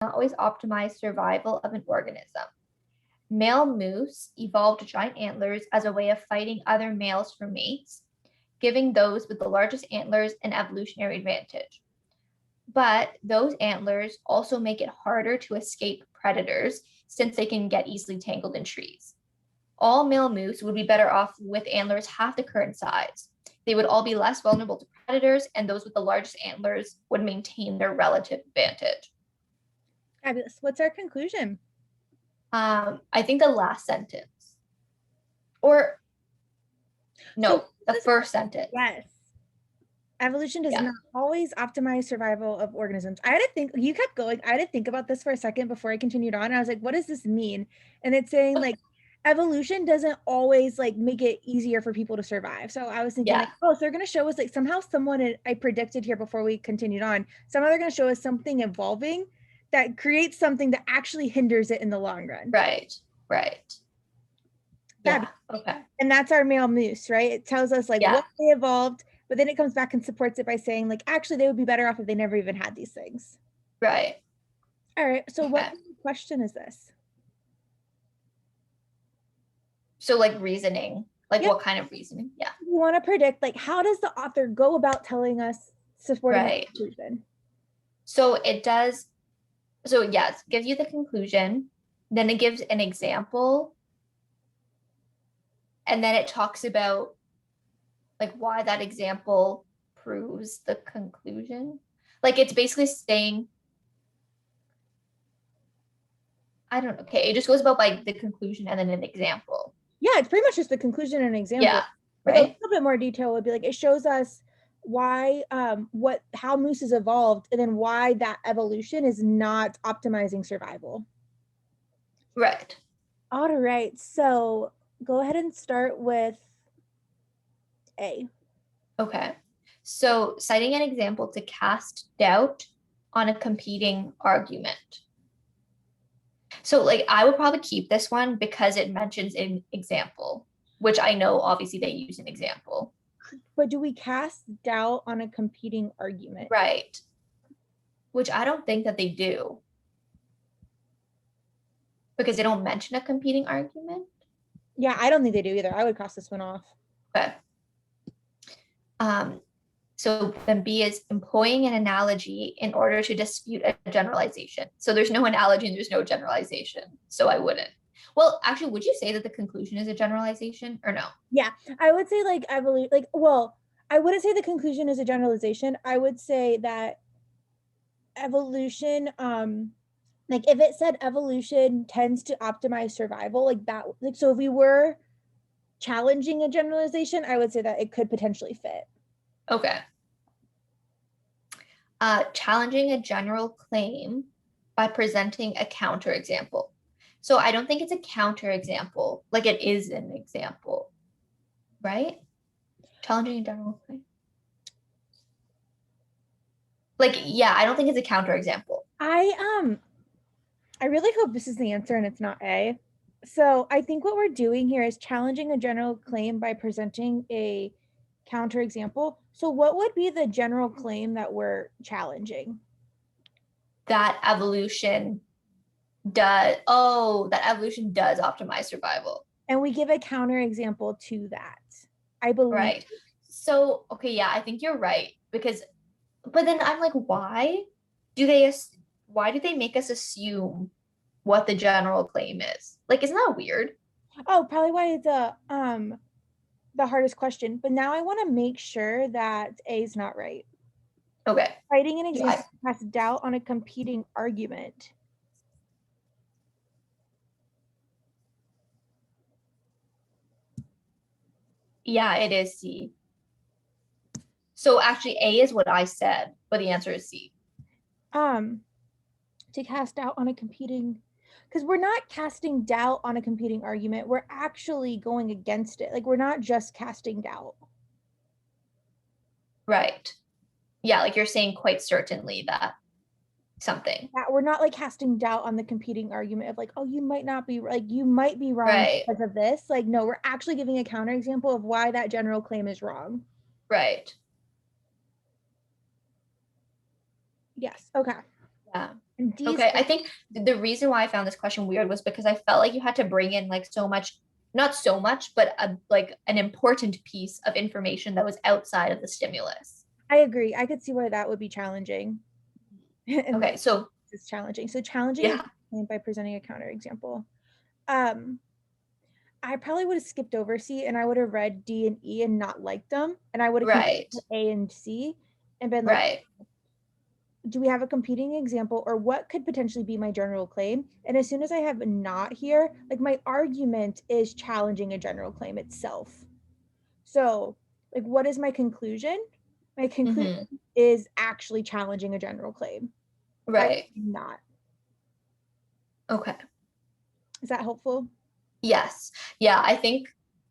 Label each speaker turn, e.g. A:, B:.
A: not always optimize survival of an organism. Male moose evolved giant antlers as a way of fighting other males for mates, giving those with the largest antlers an evolutionary advantage. But those antlers also make it harder to escape predators since they can get easily tangled in trees. All male moose would be better off with antlers half the current size. They would all be less vulnerable to predators, and those with the largest antlers would maintain their relative advantage.
B: Fabulous. What's our conclusion?
A: I think the last sentence. Or no, the first sentence.
B: Yes. Evolution does not always optimize survival of organisms. I had to think, you kept going. I had to think about this for a second before I continued on. I was like, what does this mean? And it's saying like, evolution doesn't always like make it easier for people to survive. So I was thinking like, oh, so they're going to show us like somehow someone, I predicted here before we continued on, somehow they're going to show us something evolving that creates something that actually hinders it in the long run.
A: Right. Yeah. Okay.
B: And that's our male moose, right? It tells us like what they evolved, but then it comes back and supports it by saying like, actually, they would be better off if they never even had these things.
A: Right.
B: All right. So what question is this?
A: So like reasoning, like what kind of reasoning? Yeah.
B: We want to predict like, how does the author go about telling us supporting the conclusion?
A: So it does. So yes, gives you the conclusion. Then it gives an example. And then it talks about like why that example proves the conclusion. Like it's basically saying, I don't know. Okay, it just goes about like the conclusion and then an example.
B: Yeah, it's pretty much just the conclusion and an example.
A: Yeah,
B: right. A little bit more detail would be like, it shows us why, how mooses evolved, and then why that evolution is not optimizing survival.
A: Right.
B: All right. So go ahead and start with A.
A: Okay. So citing an example to cast doubt on a competing argument. So like I would probably keep this one because it mentions an example, which I know obviously they use an example.
B: But do we cast doubt on a competing argument?
A: Right. Which I don't think that they do. Because they don't mention a competing argument.
B: Yeah, I don't think they do either. I would cross this one off.
A: Okay. So then B is employing an analogy in order to dispute a generalization. So there's no analogy and there's no generalization. So I wouldn't. Well, actually, would you say that the conclusion is a generalization or no?
B: Yeah, I would say like, I believe like, well, I wouldn't say the conclusion is a generalization. I would say that evolution, like if it said evolution tends to optimize survival, like that, like, so if we were challenging a generalization, I would say that it could potentially fit.
A: Okay. Challenging a general claim by presenting a counterexample. So I don't think it's a counterexample, like it is an example, right? Challenging a general claim. Like, yeah, I don't think it's a counterexample.
B: I really hope this is the answer and it's not A. So I think what we're doing here is challenging a general claim by presenting a counterexample. So what would be the general claim that we're challenging?
A: That evolution does optimize survival.
B: And we give a counterexample to that, I believe.
A: Right. So, okay, yeah, I think you're right. But then I'm like, why do they make us assume what the general claim is? Like, isn't that weird?
B: Oh, probably why the hardest question. But now I want to make sure that A is not right.
A: Okay.
B: Citing an example casts doubt on a competing argument.
A: Yeah, it is C. So actually A is what I said, but the answer is C.
B: To cast doubt on a competing, because we're not casting doubt on a competing argument, we're actually going against it. Like we're not just casting doubt.
A: Right. Yeah, like you're saying quite certainly that something.
B: Yeah, we're not like casting doubt on the competing argument of like, oh, you might not be, like you might be wrong because of this. Like, no, we're actually giving a counterexample of why that general claim is wrong.
A: Right.
B: Yes. Okay.
A: Yeah.
B: And D's
A: Okay, I think the reason why I found this question weird was because I felt like you had to bring in like so much, not so much, but like an important piece of information that was outside of the stimulus.
B: I agree. I could see why that would be challenging. And
A: Okay,
B: that
A: so
B: is challenging. So challenging a
A: yeah,
B: claim by presenting a counterexample. Um, I probably would have skipped over C and I would have read D and E and not liked them. And I would have compared
A: right,
B: A and C and been like,
A: right,
B: do we have a competing example or what could potentially be my general claim? And as soon as I have not here, like my argument is challenging a general claim itself. So, like, what is my conclusion? My conclusion
A: mm-hmm,
B: is actually challenging a general claim. I
A: right,
B: not.
A: okay.
B: Is that helpful?
A: Yes. Yeah, I think